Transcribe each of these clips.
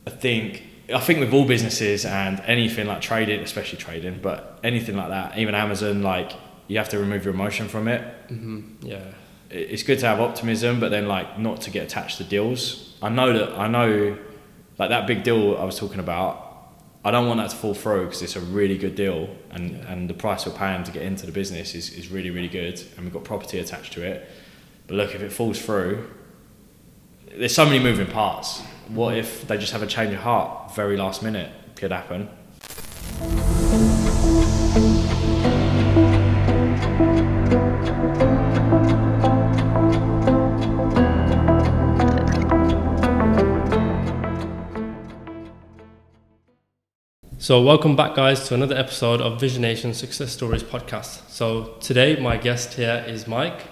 I think with all businesses and anything like trading, especially trading, but anything like that, even Amazon, like you have to remove your emotion from it. Yeah. It's good to have optimism, but then like not to get attached to deals. I know like that big deal I was talking about, I don't want that to fall through because it's a really good deal and the price we're paying to get into the business is really, really good, and we've got property attached to it. But look, if it falls through, there's so many moving parts. What if they just have a change of heart very last minute? Could happen. So welcome back, guys, to another episode of Visionation Success Stories podcast. So today my guest here is Mike.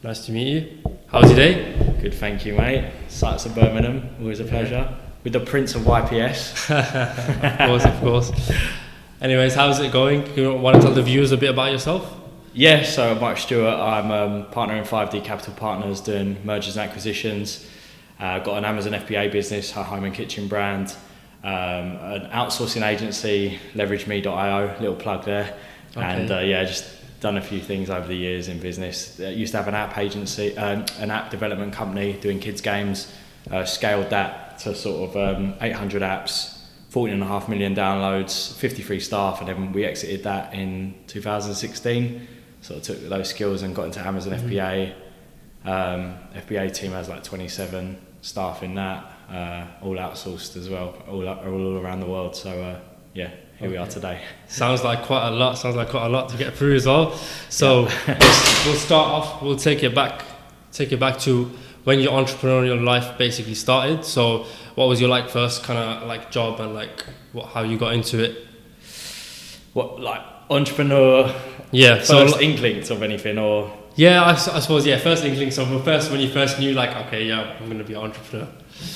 Nice to meet you. How's your day? Good, thank you, mate. Sights of Birmingham, always a pleasure. With the Prince of YPS. Of course. Anyways, how's it going? You want to tell the viewers a bit about yourself? Yeah, so I'm Mike Stewart. I'm a partner in 5D Capital Partners doing mergers and acquisitions. Got an Amazon FBA business, a home and kitchen brand. An outsourcing agency, leverageme.io, little plug there. Okay. And just done a few things over the years in business. Used to have an app agency, an app development company doing kids games. Scaled that to sort of 800 apps, 14.5 million downloads, 53 staff, and then we exited that in 2016. Sort of took those skills and got into Amazon FBA. FBA team has like 27 staff in that. All outsourced as well, all around the world. So here we are today. Sounds like quite a lot to get through as well. So we'll start off. We'll take it back to when your entrepreneurial life basically started. So what was your first kind of job and how you got into it? What, like entrepreneur? Yeah. First inklings of anything, or? Yeah, I suppose, yeah, first inkling. So when you first knew, okay, yeah, I'm going to be an entrepreneur.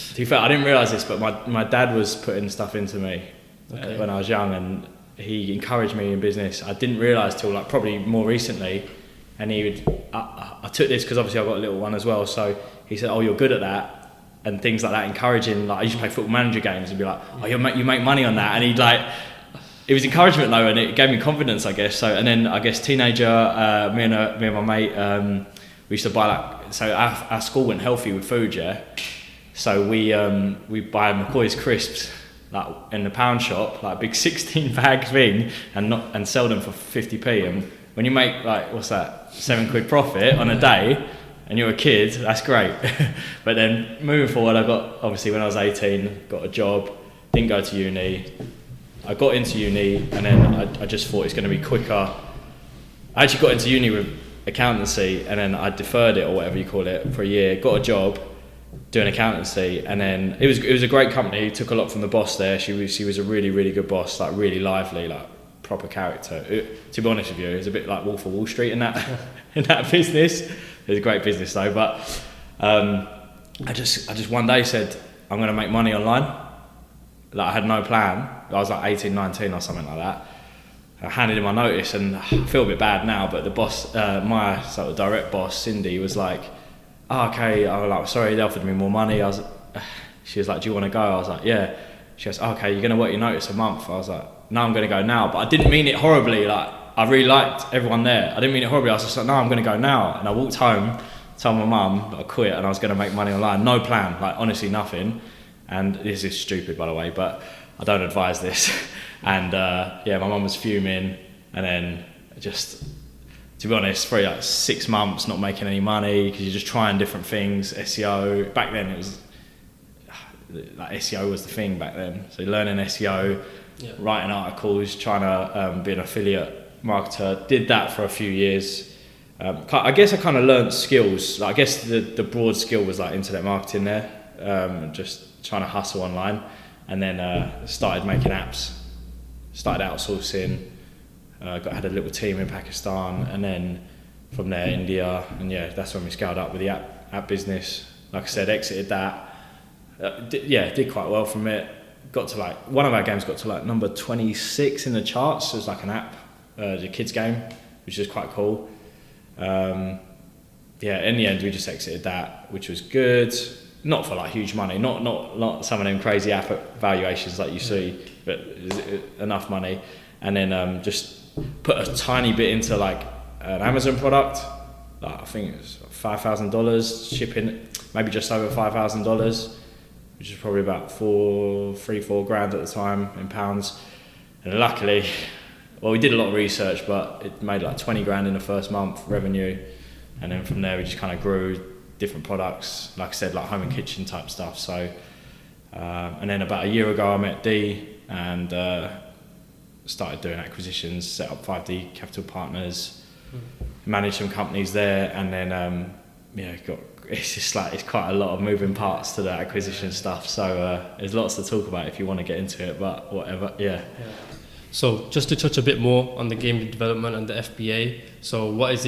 To be fair, I didn't realise this, but my dad was putting stuff into me when I was young, and he encouraged me in business. I didn't realise till probably more recently, and I took this because obviously I've got a little one as well, so he said, oh, you're good at that, and things like that, encouraging, I used to play football manager games and be like, oh, you make money on that, and it was encouragement though, and it gave me confidence, I guess. So, and then I guess teenager, me and my mate, we used to buy so our school went healthy with food, yeah. So we buy McCoy's crisps in the pound shop, a big 16 bag thing, and sell them for 50p. And when you make what's that, £7 profit on a day, and you're a kid, that's great. But then moving forward, I got, obviously when I was 18, got a job, didn't go to uni. I got into uni, and then I just thought it's going to be quicker. I actually got into uni with accountancy, and then I deferred it, or whatever you call it, for a year. Got a job doing accountancy, and then it was a great company. Took a lot from the boss there. She was a really, really good boss, really lively, proper character. To be honest with you, it was a bit like Wolf of Wall Street in that in that business. It was a great business though, but I just one day said, I'm going to make money online. I had no plan. I was 18, 19 or something like that. I handed in my notice, and I feel a bit bad now, but the boss, my sort of direct boss, Cindy, was like, oh, okay. I was like, sorry, they offered me more money. She was like, do you want to go? I was like, yeah. She goes, oh, okay, you're going to work your notice a month. I was like, no, I'm going to go now. But I didn't mean it horribly. I really liked everyone there. I didn't mean it horribly. I was just like, no, I'm going to go now. And I walked home, told my mum that I quit and I was going to make money online. No plan, honestly nothing. And this is stupid, by the way, but I don't advise this. And my mum was fuming, and then just, to be honest, for 6 months not making any money because you're just trying different things. SEO, back then it was, SEO was the thing back then. So learning SEO, writing articles, trying to be an affiliate marketer. Did that for a few years. I guess I kind of learned skills. I guess the broad skill was internet marketing there, just trying to hustle online, and then started making apps, started outsourcing, had a little team in Pakistan, and then from there India, and that's when we scaled up with the app business. Like I said, exited that, did quite well from it, got to one of our games got to number 26 in the charts. It was an app, the kids game, which is quite cool. In the end we just exited that, which was good. not for like huge money, not some of them crazy app valuations like you see, but enough money, and then just put a tiny bit into like an Amazon product. Like I think it was $5,000 shipping, maybe just over $5,000, which is probably about 3-4 grand at the time in pounds. And luckily, well, we did a lot of research, but it made like 20 grand in the first month revenue, and then from there we just kind of grew different products, like I said, like home and kitchen type stuff. So and then about a year ago I met Dee and started doing acquisitions, set up 5D Capital Partners, managed some companies there, and then it's just like it's quite a lot of moving parts to the acquisition stuff. So there's lots to talk about if you want to get into it, but whatever. Yeah. So just to touch a bit more on the game development and the FBA. So what was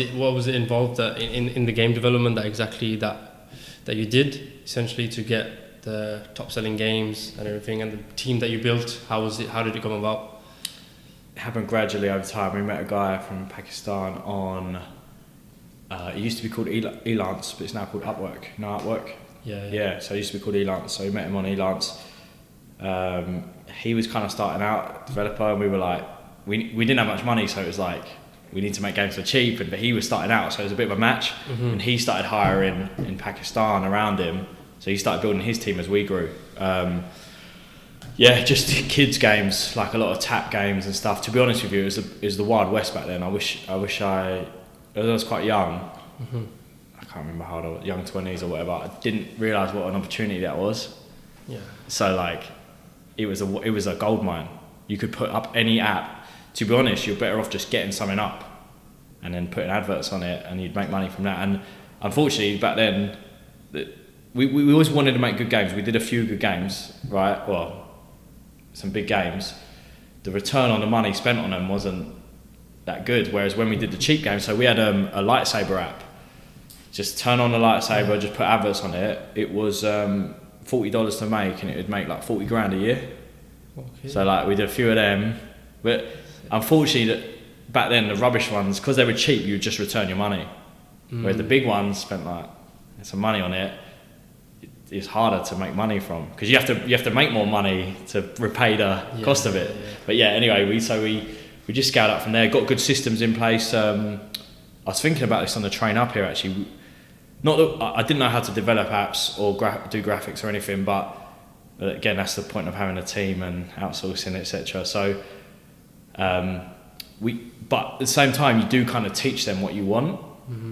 it involved in the game development that you did essentially to get the top selling games and everything, and the team that you built? How did it come about? It happened gradually over time. We met a guy from Pakistan on it used to be called Elance, but it's now called Upwork. You know Upwork? Yeah. So it used to be called Elance. So we met him on Elance. He was kind of starting out, developer, and we were like, we didn't have much money, so it was like, we need to make games for cheap, but he was starting out, so it was a bit of a match. And he started hiring in Pakistan around him, so he started building his team as we grew. Just kids games, like a lot of tap games and stuff. To be honest with you, it was the Wild West back then. I was quite young. I can't remember how old I was, young 20s or whatever. I didn't realise what an opportunity that was. Yeah. So like, it was a gold mine. You could put up any app. To be honest, you're better off just getting something up and then putting adverts on it, and you'd make money from that. And unfortunately, back then, we always wanted to make good games. We did a few good games, right? Well, some big games. The return on the money spent on them wasn't that good. Whereas when we did the cheap games, so we had a lightsaber app. Just turn on the lightsaber, just put adverts on it. It was $40 to make, and it would make like 40 grand a year. Okay. So like we did a few of them, but unfortunately back then the rubbish ones, because they were cheap, you would just return your money. Whereas the big ones spent like some money on it. It's harder to make money from, because you have to make more money to repay the cost of it. But anyway, we just scaled up from there, got good systems in place. I was thinking about this on the train up here actually. Not that I didn't know how to develop apps or do graphics or anything, but again, that's the point of having a team and outsourcing, etc. So, but at the same time, you do kind of teach them what you want,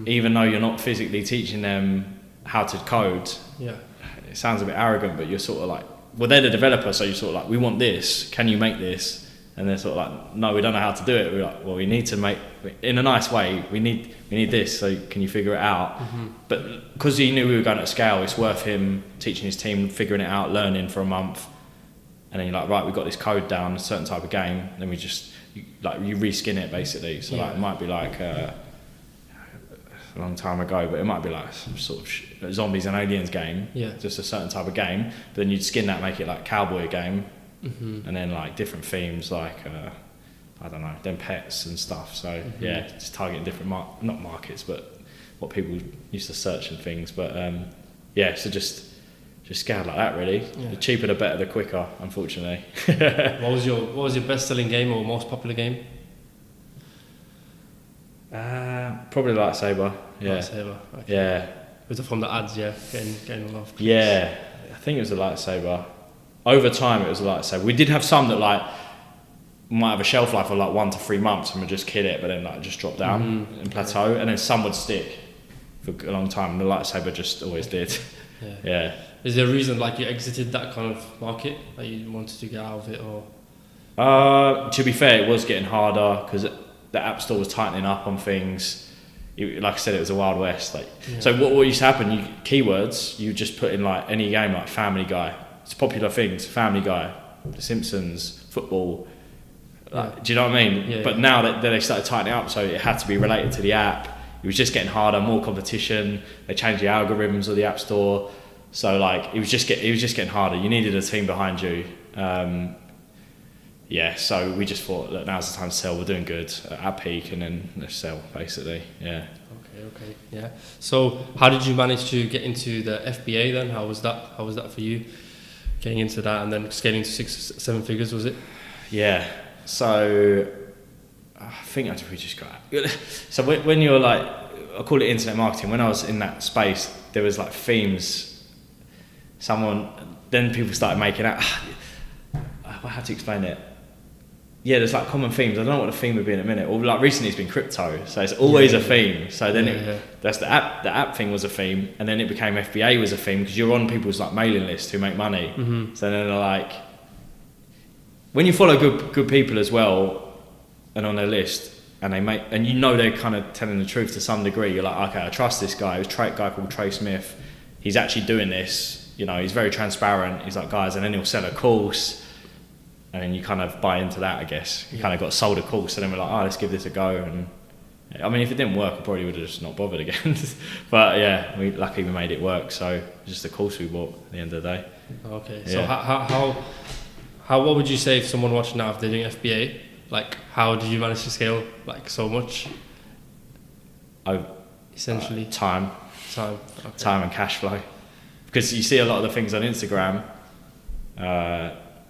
even though you're not physically teaching them how to code. Yeah, it sounds a bit arrogant, but you're sort of like, well, they're the developer, so you're sort of like, we want this. Can you make this? And they're sort of like, no, we don't know how to do it. We're like, well, we need to make, in a nice way, we need this, so can you figure it out? But because he knew we were going at scale, it's worth him teaching his team, figuring it out, learning for a month. And then you're like, right, we've got this code down, a certain type of game, then you reskin it basically. So like, it might be like a long time ago, but it might be like some sort of zombies and aliens game, just a certain type of game. But then you'd skin that, make it like cowboy game. And then like different themes, like I don't know, then pets and stuff. So just targeting different not markets, but what people used to search and things. But so just scaled like that really. The cheaper the better, the quicker, unfortunately. What was your best selling game or most popular game? Probably Lightsaber. Lightsaber. Okay. Yeah. Was it from the ads? Getting a lot of clicks. Yeah, I think it was a Lightsaber. Over time, it was a Lightsaber. We did have some that like might have a shelf life of like 1 to 3 months, and we'd just kill it, but then like just drop down and plateau, and then some would stick for a long time. And the Lightsaber just always did. Yeah. Is there a reason like you exited that kind of market, that you wanted to get out of it, or? To be fair, it was getting harder because the App Store was tightening up on things. Like I said, it was a Wild West. So what used to happen? Keywords, you just put in like any game, like Family Guy. It's popular things, Family Guy, The Simpsons, football. Do you know what I mean? But now that they started tightening up, so it had to be related to the app. It was just getting harder, more competition. They changed the algorithms of the App Store, so like it was just getting harder. You needed a team behind you. So we just thought, look, now's the time to sell. We're doing good at our peak, and then let's sell, basically. Yeah. Okay. Okay. Yeah. So how did you manage to get into the FBA then? How was that for you? Getting into that and then scaling to 6-7 figures, was it? Yeah. So I think we just got. So when you're like, I call it internet marketing. When I was in that space, there was like themes. Then people started making out. I have to explain it. Yeah, there's like common themes. I don't know what the theme would be in a minute. Or like recently, it's been crypto, so it's always a theme. So then that's the app. The app thing was a theme, and then it became FBA was a theme because you're on people's like mailing list who make money. Mm-hmm. So then they're like, when you follow good people as well, and on their list, and they're kind of telling the truth to some degree. You're like, okay, I trust this guy. There's a guy called Trey Smith. He's actually doing this. You know, he's very transparent. He's like, guys, and then he'll sell a course. And then you kind of buy into that, I guess. You kind of got sold a course, and then we're like, oh, let's give this a go. And I mean, if it didn't work, I probably would have just not bothered again. But yeah, luckily we made it work. So just the course we bought at the end of the day. Okay. Yeah. So how what would you say if someone watching now, if they're doing FBA, like how did you manage to scale like so much? Essentially time. Okay. Time and cash flow. Because you see a lot of the things on Instagram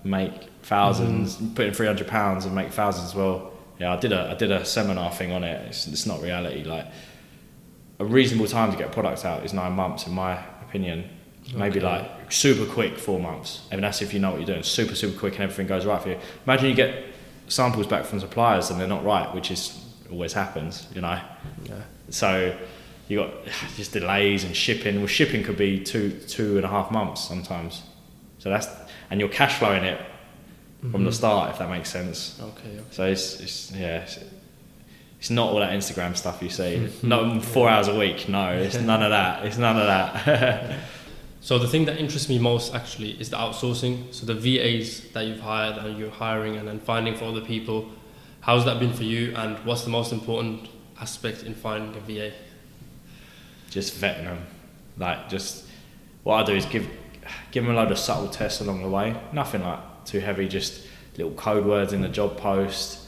make thousands, put in £300 and make thousands. Well, yeah, I did a seminar thing on it. It's not reality. Like a reasonable time to get products out is 9 months, in my opinion. Maybe like super quick 4 months. I mean, that's if you know what you're doing. Super quick and everything goes right for you. Imagine you get samples back from suppliers and they're not right, which always happens, you know. Yeah. So you got just delays and shipping. Well, shipping could be 2.5 months sometimes. So and you're cash flowing it from the start, if that makes sense. Okay. So it's not all that Instagram stuff you see. Not 4 hours a week. No, it's none of that. It's none of that. So the thing that interests me most actually is the outsourcing. So the VAs that you've hired and you're hiring and then finding for other people. How's that been for you? And what's the most important aspect in finding a VA? Just vetting them. Like what I do is give them a load of subtle tests along the way. Nothing like too heavy, just little code words in the job post.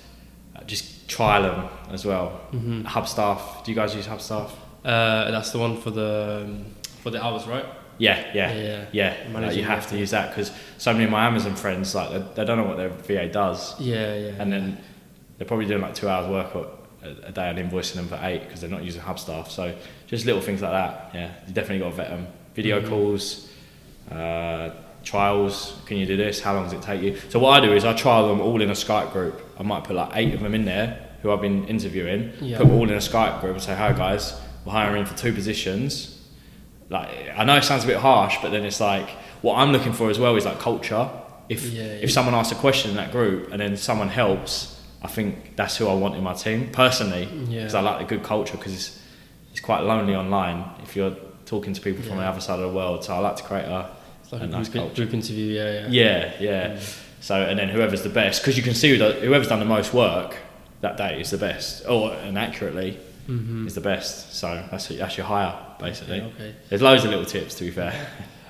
Just trial them as well. Mm-hmm. Hubstaff. Do you guys use Hubstaff? That's the one for the hours, right? Yeah. Like you have to use that because so many of my Amazon friends, like they don't know what their VA does. Yeah. And then they're probably doing like 2 hours work a day and invoicing them for 8 because they're not using Hubstaff. So just little things like that. Yeah, you definitely got to vet them. Video calls, trials. Can you do this? How long does it take you? So what I do is I trial them all in a Skype group. I might put like 8 of them in there who I've been interviewing. Yeah. Put them all in a Skype group and say, "Hi guys, we're hiring for 2 positions." Like I know it sounds a bit harsh, but then it's like what I'm looking for as well is like culture. If someone asks a question in that group and then someone helps, I think that's who I want in my team personally. Because I like a good culture because it's quite lonely online if you're talking to people from the other side of the world. So I like to create a nice group interview. Yeah. So and then whoever's the best, because you can see whoever's done the most work that day is the best, and accurately. Is the best, so that's your hire basically. Okay. There's loads of little tips to be fair.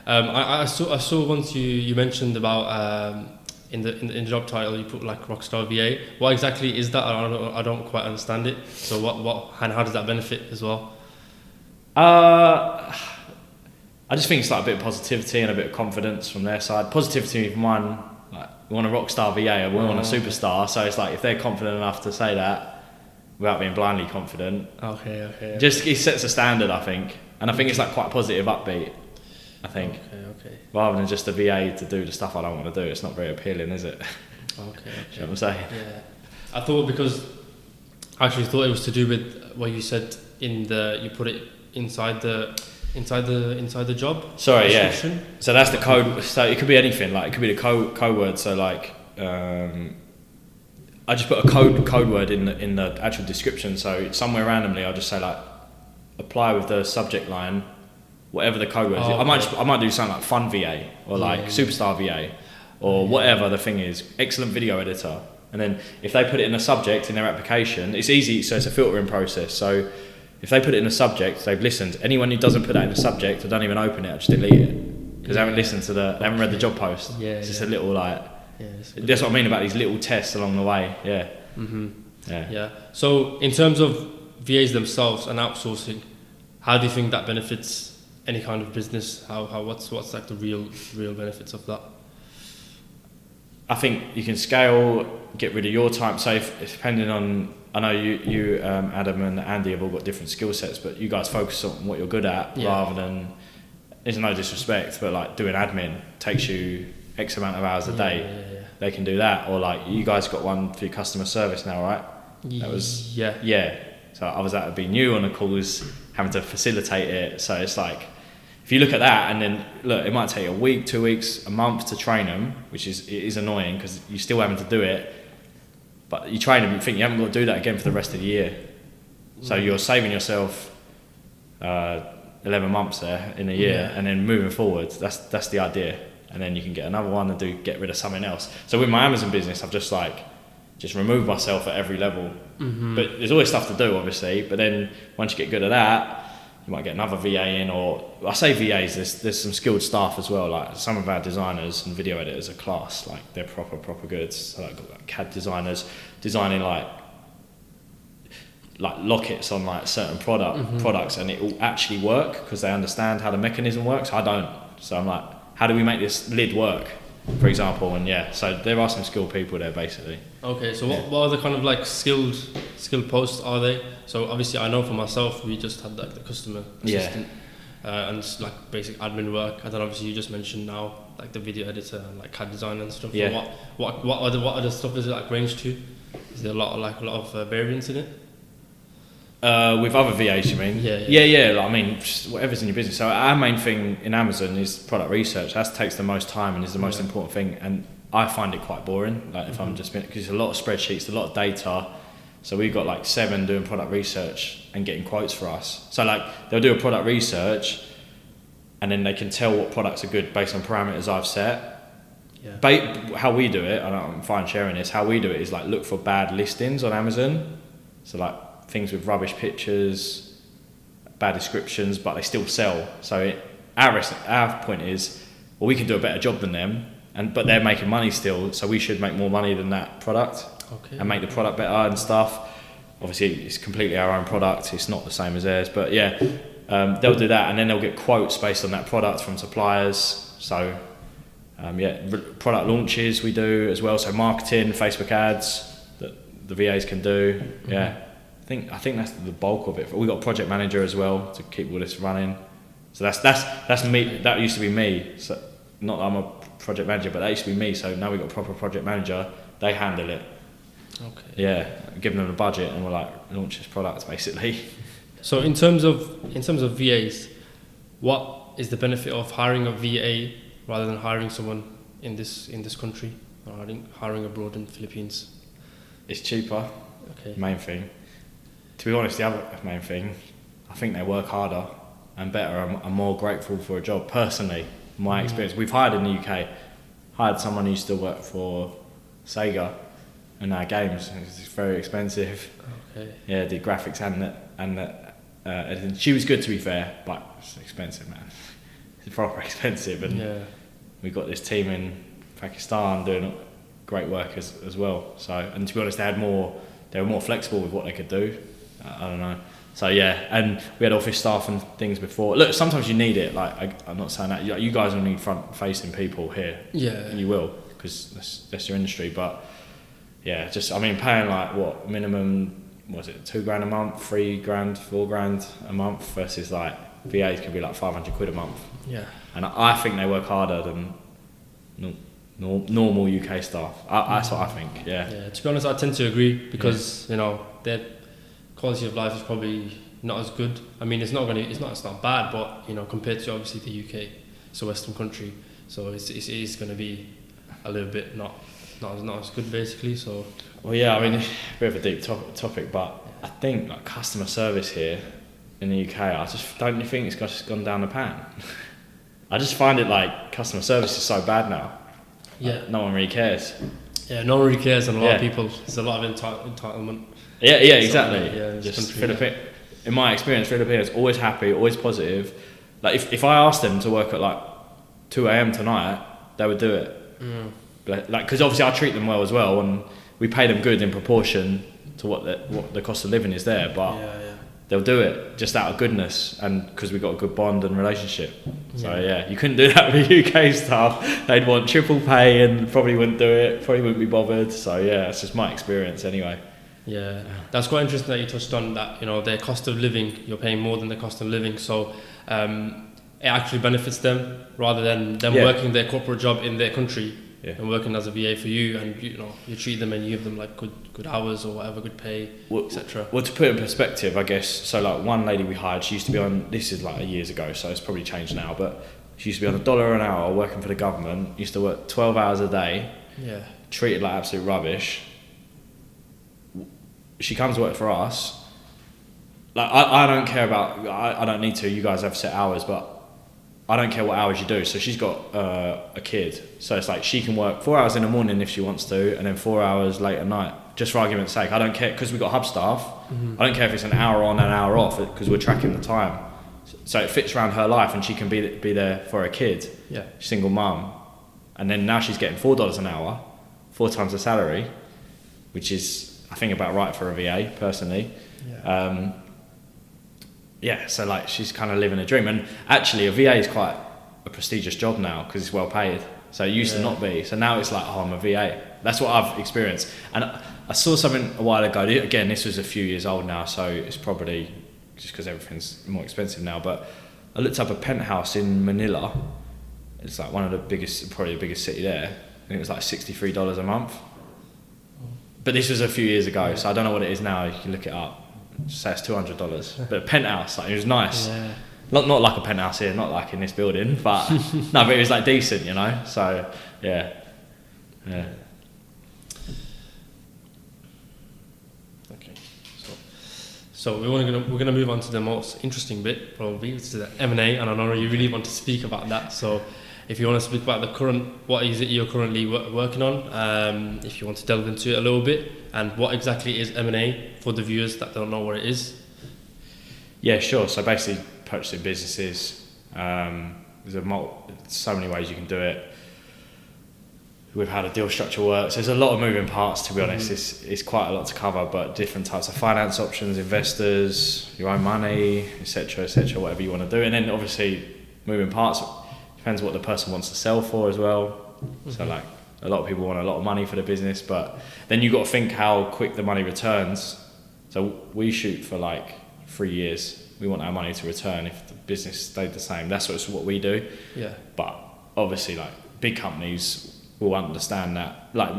I saw once you mentioned about in the job title you put like Rockstar VA. What exactly is that? I don't quite understand it. So what and how does that benefit as well? I just think it's like a bit of positivity and a bit of confidence from their side. Positivity from one, like we want a Rockstar VA, we want a superstar. So it's like if they're confident enough to say that without being blindly confident. Okay. Just it sets a standard, I think. And I think it's like quite positive, upbeat, I think. Okay. Rather than just a VA to do the stuff I don't want to do. It's not very appealing, is it? Okay. You know what I'm saying? Yeah. I actually thought it was to do with what you said you put it inside the job. Sorry, description. Yeah. So that's the code. So it could be anything. Like it could be the code word. So like, I just put a code word in the actual description. So somewhere randomly, I'll just say like, apply with the subject line, whatever the code word is. I might do something like fun VA or like superstar VA or whatever the thing is. Excellent video editor. And then if they put it in a subject in their application, it's easy. So it's a filtering process. So if they put it in a subject, they've listened. Anyone who doesn't put that in a subject, I don't even open it. I just delete it because they haven't listened to they haven't read the job post. It's just a little like. That's what I mean about these little tests along the way. Yeah. Yeah. So in terms of VAs themselves and outsourcing, how do you think that benefits any kind of business? What's like the real benefits of that? I think you can scale, get rid of your time. So depending on, I know you Adam and Andy have all got different skill sets, but you guys focus on what you're good at rather than, there's no disrespect, but like doing admin takes you X amount of hours a day. Yeah. They can do that. Or like you guys got one for your customer service now, right? That was yeah. So I was that being new on the calls, having to facilitate it. So it's like, if you look at that and then look, it might take a week, 2 weeks, a month to train them, which is annoying because you're still having to do it. But you train them, you think you haven't got to do that again for the rest of the year. So you're saving yourself 11 months there in a year, and then moving forward, that's the idea. And then you can get another one and get rid of something else. So with my Amazon business, I've just removed myself at every level. But there's always stuff to do, obviously. But then once you get good at that, you might get another VA in, or I say VAs, there's some skilled staff as well. Like some of our designers and video editors are class, like they're proper good. So like CAD designers designing like lockets on like certain products, and it will actually work because they understand how the mechanism works. I don't, so I'm like, how do we make this lid work, for example? And so there are some skilled people there basically. Okay, so what other kind of like skilled posts are they? So obviously I know for myself, we just had like the customer assistant and just like basic admin work, and then obviously you just mentioned now like the video editor and like CAD design and stuff. Yeah. What other stuff is it like ranged to? Is there a lot of variance in it? With other VAs, you mean? Yeah. Like, I mean, just whatever's in your business. So our main thing in Amazon is product research. That takes the most time and is the most important thing. And I find it quite boring. Like if I'm just, because it's a lot of spreadsheets, a lot of data. So we've got like 7 doing product research and getting quotes for us. So like they'll do a product research, and then they can tell what products are good based on parameters I've set. Yeah. How we do it, and I'm fine sharing this. How we do it is like look for bad listings on Amazon. So like things with rubbish pictures, bad descriptions, but they still sell. So our point is, well, we can do a better job than them, but they're making money still, so we should make more money than that product and make the product better and stuff. Obviously, it's completely our own product. It's not the same as theirs, but they'll do that, and then they'll get quotes based on that product from suppliers. So product launches we do as well. So marketing, Facebook ads that the VAs can do. I think that's the bulk of it. We got a project manager as well to keep all this running. So that's me. That used to be me. So not that I'm a project manager, but that used to be me. So now we got a proper project manager. They handle it. Okay. Yeah, giving them a budget, and we're like, launch this product basically. So in terms of VAs, what is the benefit of hiring a VA rather than hiring someone in this country, or hiring abroad in the Philippines? It's cheaper. Okay. Main thing. To be honest, the other main thing, I think they work harder and better. I'm more grateful for a job. Personally, my experience. We've hired in the UK, hired someone who used to work for Sega and our games. It's very expensive. Okay. Yeah, did graphics and editing. She was good, to be fair, but it's expensive, man. It's proper expensive, and we got this team in Pakistan doing great work as well. So, and to be honest, they were more flexible with what they could do. I don't know. So and we had office staff and things before. Look, sometimes you need it. Like I'm not saying that you guys will need front-facing people here. Yeah, you will, because that's your industry. But paying like what minimum was it, $2,000 a month, $3,000, $4,000 a month versus like VAs could be like £500 a month. Yeah, and I think they work harder than normal UK staff. That's what I think. Yeah. To be honest, I tend to agree because their quality of life is probably not as good. I mean, it's not bad, but compared to obviously the UK, it's a Western country, so it is going to be a little bit not as good basically. So. Well, yeah, I mean, a bit of a deep topic, but I think like customer service here in the UK, I just don't think it's just gone down the pan. I just find it like customer service is so bad now. Yeah, no one really cares. Yeah, no one really cares, and a lot of people. There's a lot of entitlement. Yeah, exactly. Just in my experience, Filipinos always happy, always positive. Like if I asked them to work at like 2 a.m. tonight, they would do it. Like because obviously I treat them well as well, and we pay them good in proportion to what the cost of living is there, but they'll do it just out of goodness and because we've got a good bond and relationship. So you couldn't do that with UK staff. They'd want triple pay and probably wouldn't do it, probably wouldn't be bothered. So that's just my experience anyway. Yeah, that's quite interesting that you touched on that, their cost of living, you're paying more than the cost of living, so it actually benefits them rather than them working their corporate job in their country and working as a VA for you, and you treat them and you give them like good hours or whatever, good pay, etc. Well, to put it in perspective, I guess, so like one lady we hired, she used to be on, this is like years ago, so it's probably changed now, but she used to be on $1 an hour working for the government, used to work 12 hours a day, treated like absolute rubbish. She comes to work for us. Like I don't care about, I don't need to, you guys have set hours, but I don't care what hours you do. So she's got a kid, so it's like she can work 4 hours in the morning if she wants to, and then 4 hours late at night, just for argument's sake. I don't care, because we've got hub staff, I don't care if it's an hour on, an hour off, because we're tracking the time. So it fits around her life, and she can be there for her kid, single mum. And then now she's getting $4 an hour, 4 times the salary, which is, I think, about right for a VA, personally. So like she's kind of living a dream, and actually a VA is quite a prestigious job now because it's well paid. So it used to not be. So now it's like, oh, I'm a VA. That's what I've experienced. And I saw something a while ago. Again, this was a few years old now, so it's probably just because everything's more expensive now. But I looked up a penthouse in Manila. It's like one of the biggest, probably the biggest city there, and it was like $63 a month. But this was a few years ago, so I don't know what it is now. You can look it up. Just say it's $200. But a penthouse, like, it was nice. Not like a penthouse here, not like in this building, but no, but it was like decent, So yeah. Okay. So we're gonna move on to the most interesting bit, probably, which is the M&A, and I know you really want to speak about that. So if you want to speak about what is it you're currently working on, if you want to delve into it a little bit, and what exactly is M&A for the viewers that don't know what it is. Yeah, sure. So basically purchasing businesses, there's so many ways you can do it. With how the deal structure works, there's a lot of moving parts, to be honest. It's quite a lot to cover, but different types of finance options, investors, your own money, etc., whatever you want to do. And then obviously moving parts, depends what the person wants to sell for as well. So like a lot of people want a lot of money for the business, but then you've got to think how quick the money returns. So we shoot for like 3 years. We want our money to return if the business stayed the same. That's what we do. Yeah. But obviously, like, big companies will understand that, like,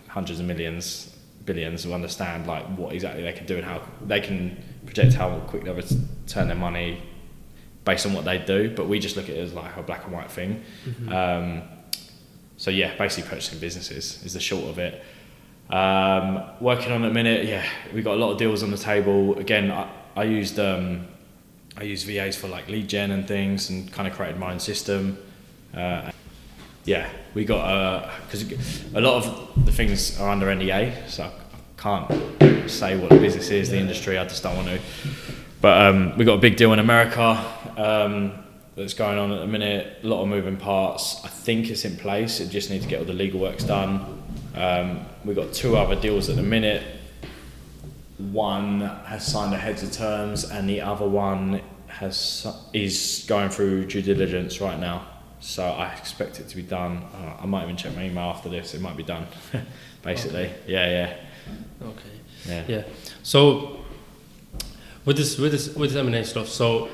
hundreds of millions, billions will understand like what exactly they can do and how they can project how quick they'll return their money based on what they do. But we just look at it as like a black and white thing. So yeah, basically purchasing businesses is the short of it. Working on at the minute, we've got a lot of deals on the table. Again, I used VAs for like lead gen and things, and kind of created my own system. We got because a lot of the things are under NDA, so I can't say what the business is, the industry. I just don't want to. But we got a big deal in America that's going on at the minute. A lot of moving parts. I think it's in place. It just needs to get all the legal works done. We've got 2 other deals at the minute. One has signed a heads of terms, and the other one is going through due diligence right now. So I expect it to be done. I might even check my email after this. It might be done, basically. Okay. Yeah. So with this M&A stuff, so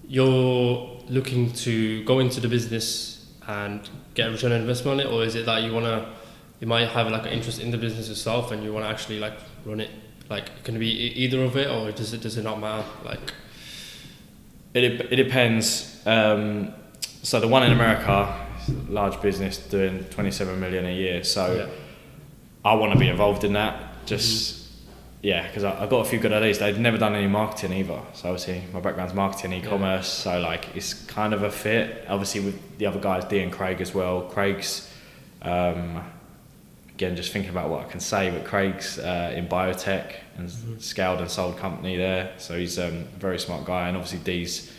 you're looking to go into the business and get a return on investment on it, or is it that you might have like an interest in the business itself and you want to actually like run it? Like, can it be either of it, or does it not matter? Like, it depends. So the one in America, large business doing 27 million a year. So I want to be involved in that. Because I've got a few good ideas. They've never done any marketing either. So obviously my background's marketing, e-commerce. So like it's kind of a fit. Obviously with the other guys, Dee and Craig as well. Craig's again, just thinking about what I can say, but Craig's in biotech and scaled and sold company there. So he's a very smart guy, and obviously Dee's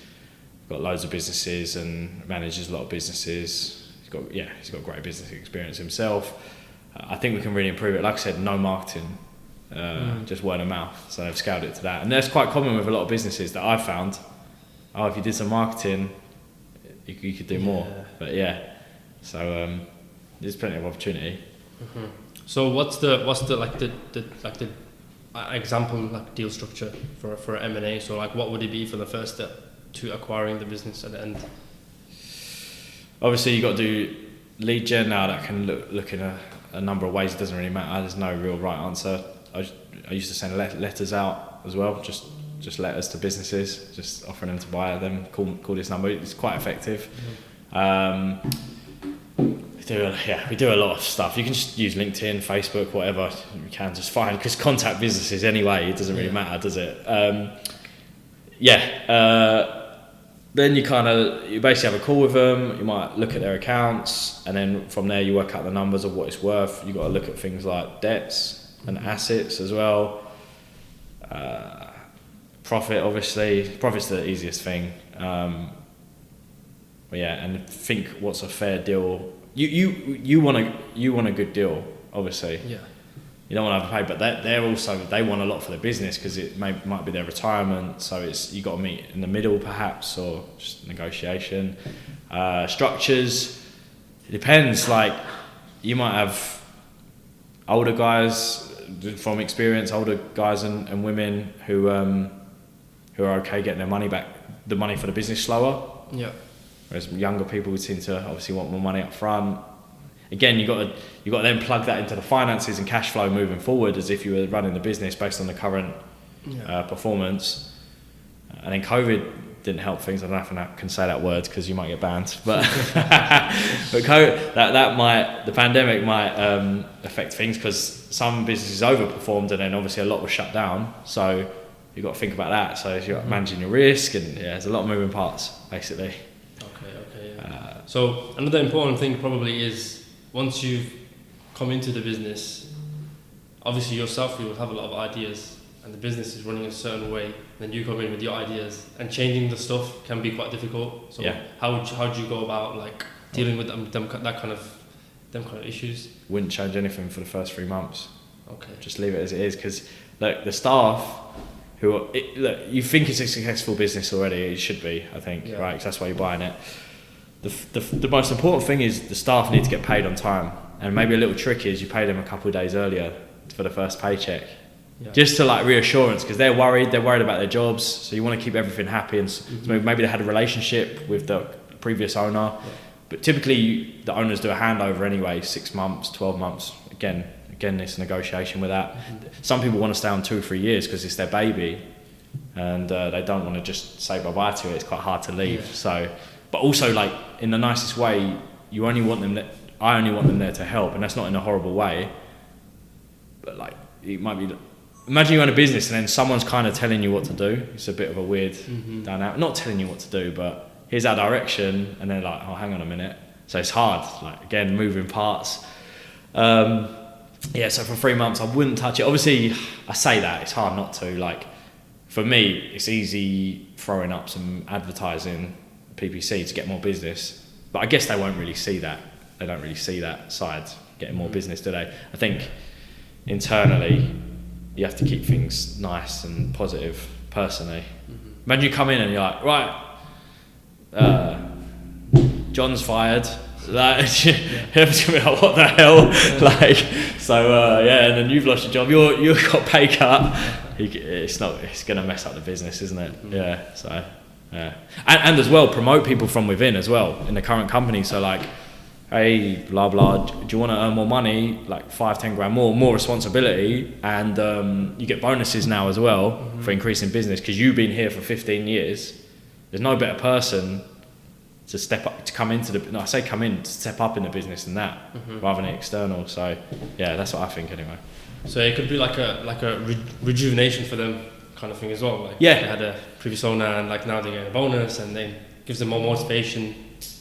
got loads of businesses and manages a lot of businesses. He's got great business experience himself. I think we can really improve it. Like I said, no marketing. just word of mouth. So they've scaled it to that, and that's quite common with a lot of businesses that I've found. Oh, if you did some marketing, you could do more. But so there's plenty of opportunity. So what's the example like deal structure for M&A? So like what would it be for the first step to acquiring the business at the end? Obviously you got to do lead gen now. That can look in a number of ways. It doesn't really matter. There's no real right answer. I used to send letters out as well, just letters to businesses, just offering them to buy them. Call this number. It's quite effective. We do a lot of stuff. You can just use LinkedIn, Facebook, whatever you can just find, because contact businesses anyway. It doesn't really matter, does it? Then you basically have a call with them. You might look at their accounts, and then from there you work out the numbers of what it's worth. You got to look at things like debts and assets as well. Profit, obviously. Profit's the easiest thing. And think what's a fair deal. You want a good deal, obviously. Yeah. You don't want to overpay, but they want a lot for their business, because it might be their retirement. So you got to meet in the middle, perhaps, or just negotiation. Structures, it depends. Like you might have older guys from experience, older guys and women who are okay getting their money back, the money for the business slower. Yeah. Whereas younger people would seem to obviously want more money up front. Again, you got to then plug that into the finances and cash flow moving forward, as if you were running the business based on the current performance. And then COVID didn't help things. I don't know if I can say that word because you might get banned. But but COVID, the pandemic might affect things, because some businesses overperformed, and then obviously a lot was shut down. So you've got to think about that. So you're managing your risk, and there's a lot of moving parts basically. So another important thing probably is, once you've come into the business, obviously yourself, you will have a lot of ideas, and the business is running a certain way. Then you come in with your ideas, and changing the stuff can be quite difficult. So how do you go about like dealing with them kind of issues? Wouldn't change anything for the first 3 months. Okay. Just leave it as it is, because look, the staff you think it's a successful business already. It should be, I think, right? Because that's why you're buying it. The most important thing is the staff need to get paid on time, and maybe a little trick is you pay them a couple of days earlier for the first paycheck, just to like reassurance, because they're worried about their jobs, so you want to keep everything happy. And so maybe they had a relationship with the previous owner, but typically the owners do a handover anyway, 6 months, 12 months. Again, it's a negotiation with that. Some people want to stay on 2 or 3 years because it's their baby, and they don't want to just say bye-bye to it. It's quite hard to leave. So. But also, like, in the nicest way, I only want them there to help, and that's not in a horrible way. But like, it might be. Imagine you own a business and then someone's kind of telling you what to do. It's a bit of a weird dynamic. Not telling you what to do, but here's our direction, and they're like, oh, hang on a minute. So it's hard. Like, again, moving parts. So for 3 months, I wouldn't touch it. Obviously, I say that it's hard not to. Like, for me, it's easy throwing up some advertising. PPC to get more business, but I guess they won't really see that. They don't really see that side, getting more business, do they? I think internally you have to keep things nice and positive personally. Imagine you come in and you're like, right, John's fired, like, everyone's gonna be like, what the hell? Like, so and then you've lost your job, you've got pay cut. It's gonna mess up the business, isn't it? Yeah, and as well, promote people from within as well in the current company. So like, hey, blah blah, do you want to earn more money, like 5-10 grand more responsibility, and you get bonuses now as well for increasing business, because you've been here for 15 years. There's no better person to step up, to come into the. No, I say come in to step up in the business than that, rather than external. So that's what I think anyway. So it could be like a rejuvenation for them. Kind of thing as well, like they had a previous owner, and like now they get a bonus, and then gives them more motivation.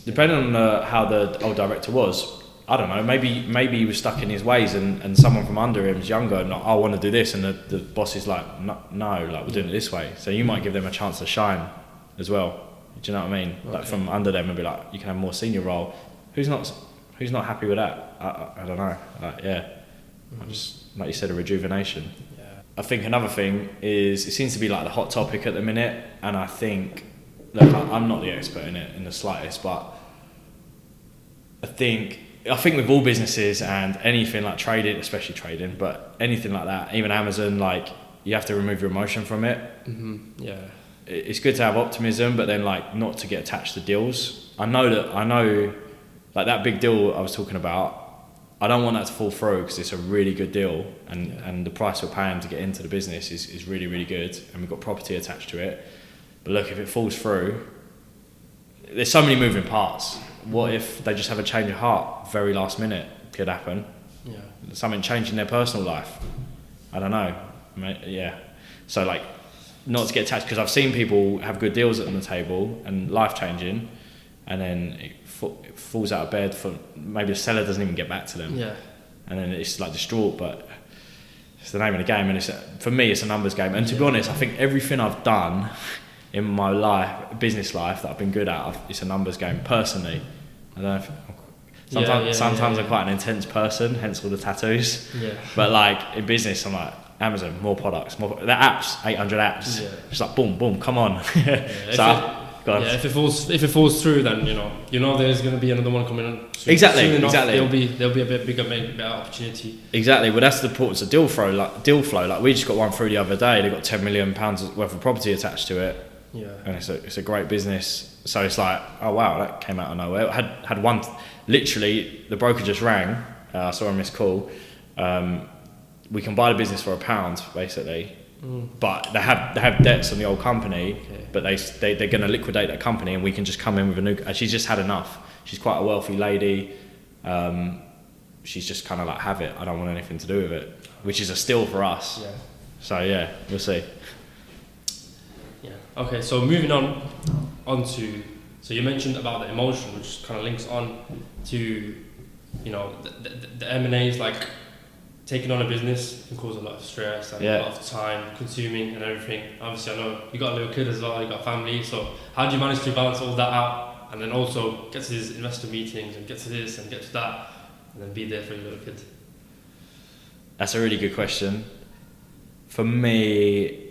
Depending on how the old director was, I don't know, maybe he was stuck in his ways, and someone from under him is younger and like, I want to do this, and the boss is like, no, like, we're doing it this way. So you might give them a chance to shine as well. Do you know what I mean? Okay. Like from under them, and be like, you can have a more senior role. Who's not happy with that? I don't know. Like, I just, like you said, a rejuvenation. Yeah. I think another thing is it seems to be like the hot topic at the minute, and I think, look, I'm not the expert in it in the slightest, but I think with all businesses and anything like trading, especially trading, but anything like that, even Amazon, like you have to remove your emotion from it. Yeah. It's good to have optimism, but then like not to get attached to deals. I know like that big deal I was talking about, I don't want that to fall through because it's a really good deal, and the price we're paying to get into the business is really, really good, and we've got property attached to it. But look, if it falls through, there's so many moving parts. What if they just have a change of heart very last minute? Could happen. Yeah. Something changing their personal life. I don't know. Yeah. So like, not to get attached, because I've seen people have good deals on the table and life changing, and then it falls out of bed for maybe the seller doesn't even get back to them. Yeah. And then it's like distraught, but it's the name of the game, and for me it's a numbers game. And to be honest, I think everything I've done in my life, business life, that I've been good at, it's a numbers game personally. I don't know if sometimes I'm quite an intense person, hence all the tattoos. Yeah. But like in business, I'm like, Amazon, more products, the apps, 800 apps. Yeah. Just like boom, boom, come on. If it falls through, then you know there's going to be another one coming in. Exactly. There'll be a bit bigger, maybe better opportunity. Exactly. Well, that's the importance of deal flow. Like we just got one through the other day. They got £10 million worth of property attached to it. Yeah. And it's a great business. So it's like, oh wow, that came out of nowhere. I had one, literally, the broker just rang. I saw a missed call. We can buy the business for £1, basically. But they have debts on the old company, but they're going to liquidate that company, and we can just come in with a new. She's just had enough. She's quite a wealthy lady. She's just kind of like, have it. I don't want anything to do with it, which is a steal for us. Yeah. So yeah, we'll see. Yeah. Okay. So moving on to, so you mentioned about the emotion, which kind of links on to, the M&As, like taking on a business can cause a lot of stress and a lot of time consuming and everything. Obviously, I know you got a little kid as well, you got a family. So how do you manage to balance all that out, and then also get to these investor meetings and get to this and get to that, and then be there for your little kid? That's a really good question. For me,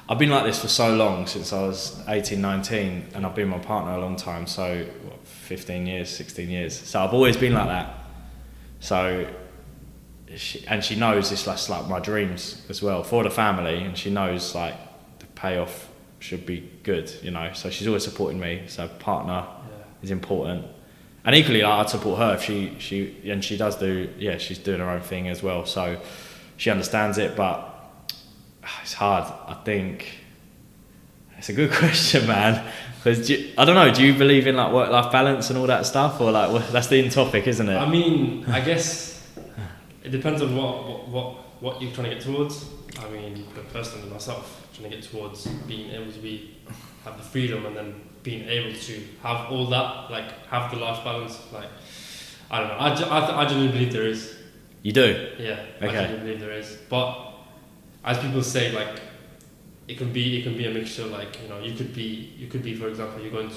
I've been like this for so long, since I was 18, 19, and I've been with my partner a long time, so 15 years, 16 years. So I've always been like that. So, she knows it's like my dreams as well for the family, and she knows like the payoff should be good, so she's always supporting me. So partner is important, and equally like, I'd support her if she does she's doing her own thing as well, so she understands it. But it's hard. I think it's a good question, man, because I don't know, do you believe in like work-life balance and all that stuff, or like that's the in topic, isn't it? I mean, I guess it depends on what you're trying to get towards. I mean, personally myself, trying to get towards being able to have the freedom, and then being able to have all that, like have the life balance. Like, I don't know, I genuinely believe there is. You do? Yeah. Okay. I genuinely believe there is, but as people say, like, it can be a mixture. Like, you could be, for example, you're going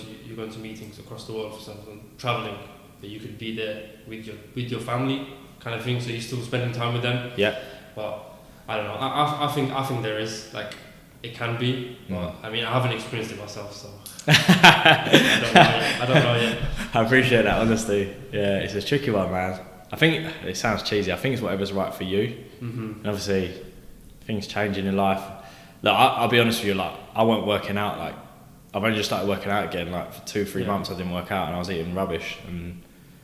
to meetings across the world, for example, traveling, but you could be there with your family, kind of thing. So you're still spending time with them. Yeah. But I don't know. I think there is, like, it can be. But I mean, I haven't experienced it myself, so I don't know yet. I appreciate that honesty. Yeah, it's a tricky one, man. I think it sounds cheesy. I think it's whatever's right for you. And obviously, things change in your life. Look, I'll be honest with you. Like, I weren't working out. Like, I've only just started working out again. Like, for 2-3 months, I didn't work out, and I was eating rubbish, and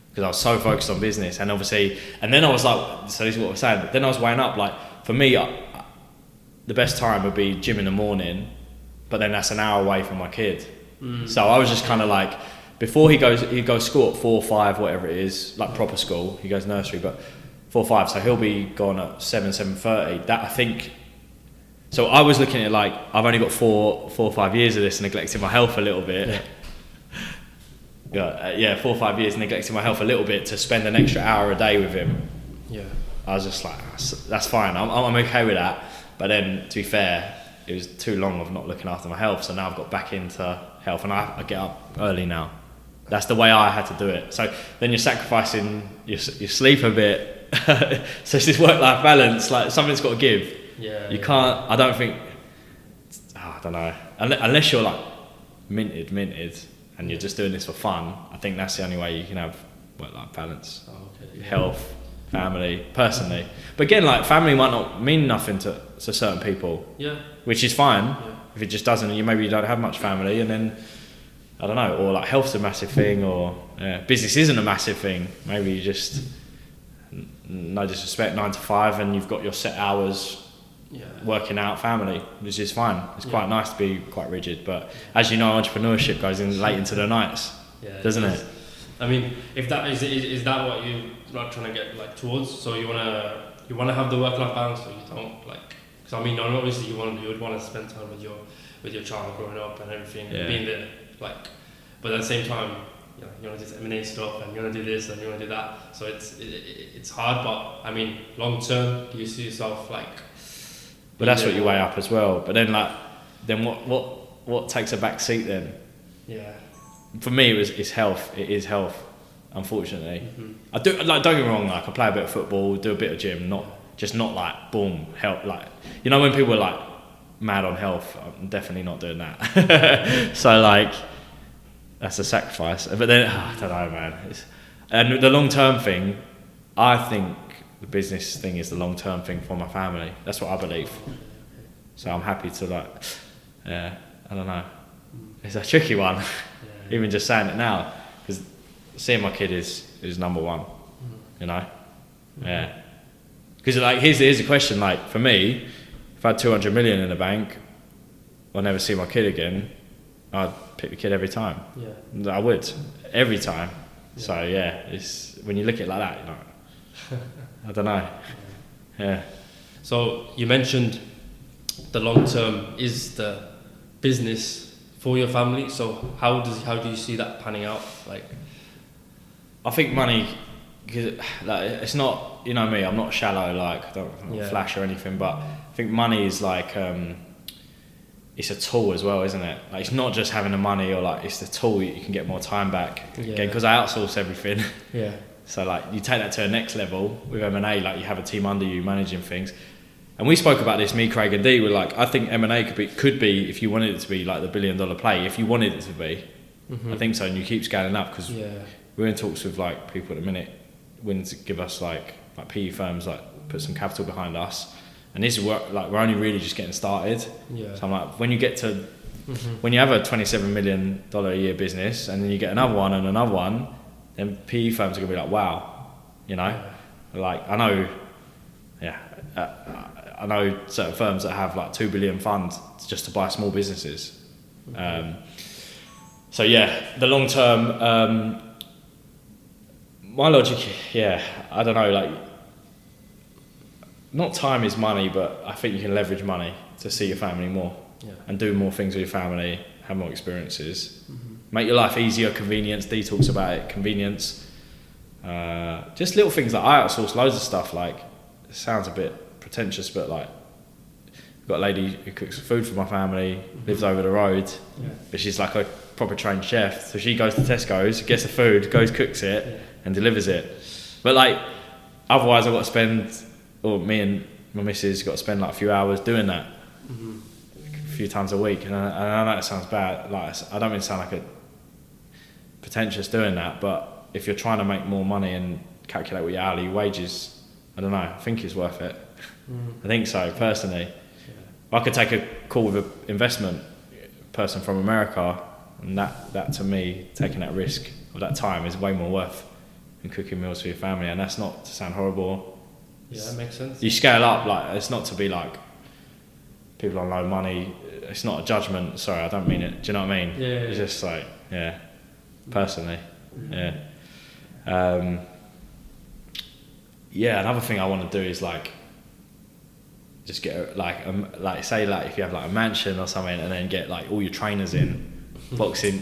because I was so focused on business, and obviously, and then I was like, so this is what I'm saying. Then I was weighing up. Like, for me, the best time would be gym in the morning, but then that's an hour away from my kid. So I was just kind of like, before he goes school at 4 or 5, whatever it is, like proper school. He goes nursery, but 4 or 5, so he'll be gone at 7:30. That, I think. So I was looking at it like, I've only got 4 or 5 years of this, neglecting my health a little bit. 4 or 5 years neglecting my health a little bit to spend an extra hour a day with him. Yeah. I was just like, that's fine. I'm okay with that. But then, to be fair, it was too long of not looking after my health. So now I've got back into health, and I get up early now. That's the way I had to do it. So then you're sacrificing your sleep a bit, So it's this work-life balance, like something's got to give. You can't, I don't think, I don't know, unless you're like minted and you're just doing this for fun, I think that's the only way you can have work-life balance. Health, family, personally. But again, like family might not mean nothing to certain people, which is fine. If it just doesn't, maybe you don't have much family, and then I don't know, or like health's a massive thing, or business isn't a massive thing. Maybe you just, no disrespect, 9 to 5, and you've got your set hours, working out, family, which is fine. It's quite nice to be quite rigid, but as you know, entrepreneurship goes in late into the nights, doesn't it? I mean, if that is that what you're not trying to get like towards? So you wanna have the work-life balance, or you don't like? Because I mean, obviously you would want to spend time with your child growing up and everything, and being there, like. But at the same time, you want to do M&A stuff, and you want to do this, and you want to do that. So it's hard, but I mean, long term, do you see yourself like? But that's what you weigh up as well. But then what takes a back seat then? For me, it's health. It is health, unfortunately. I do, like, don't get me wrong, like I play a bit of football, do a bit of gym, not like boom, health, like, you know, when people are like mad on health, I'm definitely not doing that. So like, that's a sacrifice. But then, I don't know, man. And the long-term thing, I think the business thing is the long-term thing for my family. That's what I believe. So I'm happy to like, I don't know. It's a tricky one, even just saying it now, because seeing my kid is number one, you know? Because like, here's the question, like for me, if I had 200 million in the bank, I'll never see my kid again, I'd pick the kid every time. I would, every time. So it's, when you look at it like that, you know, I don't know. So you mentioned the long term is the business for your family. So how do you see that panning out? Like, I think money, because like, it's not, you know me, I'm not shallow, like I don't flash or anything, but I think money is like, it's a tool as well, isn't it? Like, it's not just having the money, or like, it's the tool you can get more time back. Again, because I outsource everything. So like, you take that to a next level with M&A, like you have a team under you managing things. And we spoke about this, me, Craig and Dee, we're like, I think M&A could be, if you wanted it to be like the $1 billion play, if you wanted it to be, I think so, and you keep scaling up, because we're in talks with like people at the minute, willing to give us like PE firms, like put some capital behind us. And this is work, like we're only really just getting started. So I'm like, when you get to, when you have a $27 million a year business, and then you get another one and another one, then PE firms are gonna be like, wow, you know, like I know, I know certain firms that have like 2 billion funds just to buy small businesses. So the long term, my logic, I don't know, like, not time is money, but I think you can leverage money to see your family more and do more things with your family, have more experiences, make your life easier, convenience. Dee talks about it, convenience. Just little things like I outsource loads of stuff. Like, it sounds a bit pretentious, but like, I've got a lady who cooks food for my family, lives over the road, but she's like a proper trained chef. So she goes to Tesco's, gets the food, goes cooks it, and delivers it. But like, otherwise I've got to spend, or me and my missus got to spend like a few hours doing that, a few times a week. And I know it sounds bad, like I don't mean to sound like a pretentious doing that, but if you're trying to make more money and calculate what your hourly wages, I don't know, I think it's worth it. I think so, personally. I could take a call with an investment person from America, and that to me, taking that risk of that time is way more worth than cooking meals for your family. And that's not to sound horrible. That makes sense. You scale up, like, it's not to be like people on low money. It's not a judgment. Sorry, I don't mean it. Do you know what I mean? It's just like, personally, another thing I want to do is like, just get like say like if you have like a mansion or something, and then get like all your trainers in, boxing,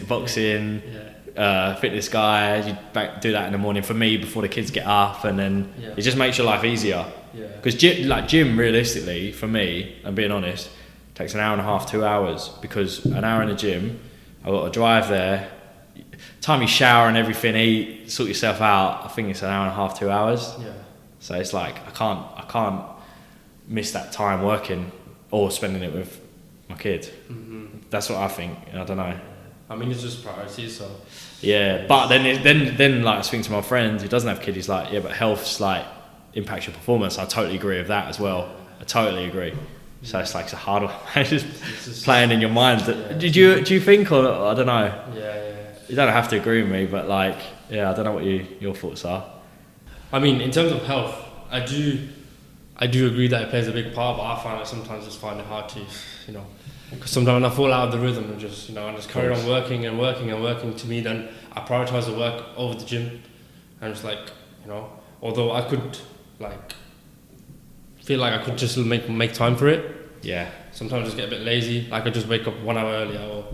fitness guys. You do that in the morning for me before the kids get up, and then it just makes your life easier. Because gym realistically for me, I'm being honest, takes an hour and a half, 2 hours, because an hour in the gym, I've got to drive there. Time you shower and everything, eat, sort yourself out, I think it's an hour and a half, 2 hours. So it's like I can't miss that time working or spending it with my kid. That's what I think. I don't know. I mean, it's just priorities. So yeah, but then like I speak to my friend who doesn't have kids. He's like, yeah, but health's like impacts your performance. I totally agree with that as well. I totally agree. So it's like it's a hard one. It's just playing in your mind. Do you think, or I don't know? Yeah. You don't have to agree with me, but like, yeah, I don't know what your thoughts are. I mean, in terms of health, I do agree that it plays a big part, but I sometimes just find it hard to, because sometimes when I fall out of the rhythm and just, I just carry on working. To me, then I prioritize the work over the gym, and it's like, although I could feel like I could just make time for it. Yeah. Sometimes I just get a bit lazy. Like I just wake up 1 hour earlier, or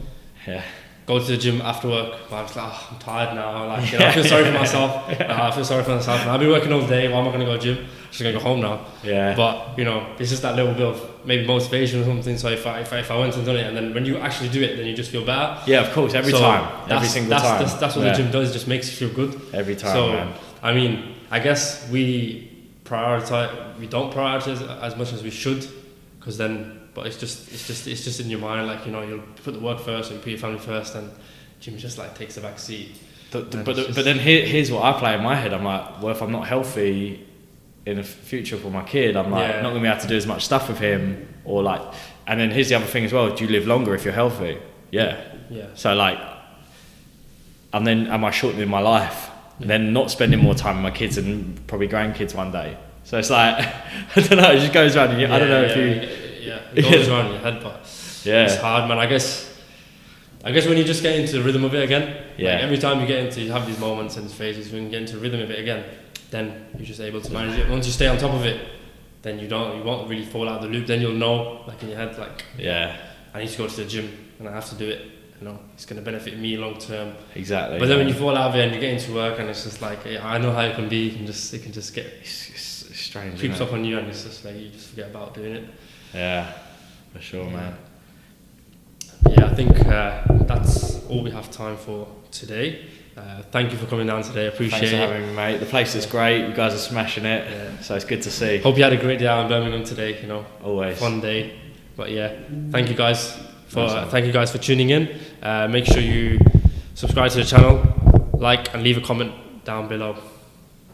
go to the gym after work. But I'm just like, I'm tired now. Like I feel sorry for myself. I feel sorry for myself. I've been working all day. Why am I going to go to the gym? I'm just going to go home now. Yeah. But it's just that little bit of maybe motivation or something. So if I went and done it, and then when you actually do it, then you just feel better. Yeah, of course. Every single time. That's what the gym does. It just makes you feel good. Every time. So man. I mean, I guess we don't prioritize as much as we should, but it's just in your mind, like you'll put the work first, or you put your family first, and gym just like takes a back seat. But then here's what I play in my head. I'm like, well, if I'm not healthy in the future for my kid, I'm like not gonna be able to do as much stuff with him, or like. And then here's the other thing as well: do you live longer if you're healthy? Yeah. So like, and then am I shortening my life? And then not spending more time with my kids and probably grandkids one day. So it's like, I don't know, it just goes around. I don't know if you... Yeah, it goes around in your head, but it's hard, man. I guess when you just get into the rhythm of it again, like every time you have these moments and phases, when you get into the rhythm of it again, then you're just able to manage it. Once you stay on top of it, then you won't really fall out of the loop. Then you'll know, like in your head, like, I need to go to the gym and I have to do it. It's going to benefit me long term. Exactly. But then when you fall out of it and you get into work, and it's just like, I know how it can be. It can just get it's strange. Creeps up on you, and it's just like you just forget about doing it. Yeah, for sure, man. Yeah, I think that's all we have time for today. Thank you for coming down today. Appreciate it. Thanks for having me, mate. The place is great. You guys are smashing it. So it's good to see. Hope you had a great day out in Birmingham today. Always fun day. But thank you guys. Thank you guys for tuning in. Make sure you subscribe to the channel, like, and leave a comment down below.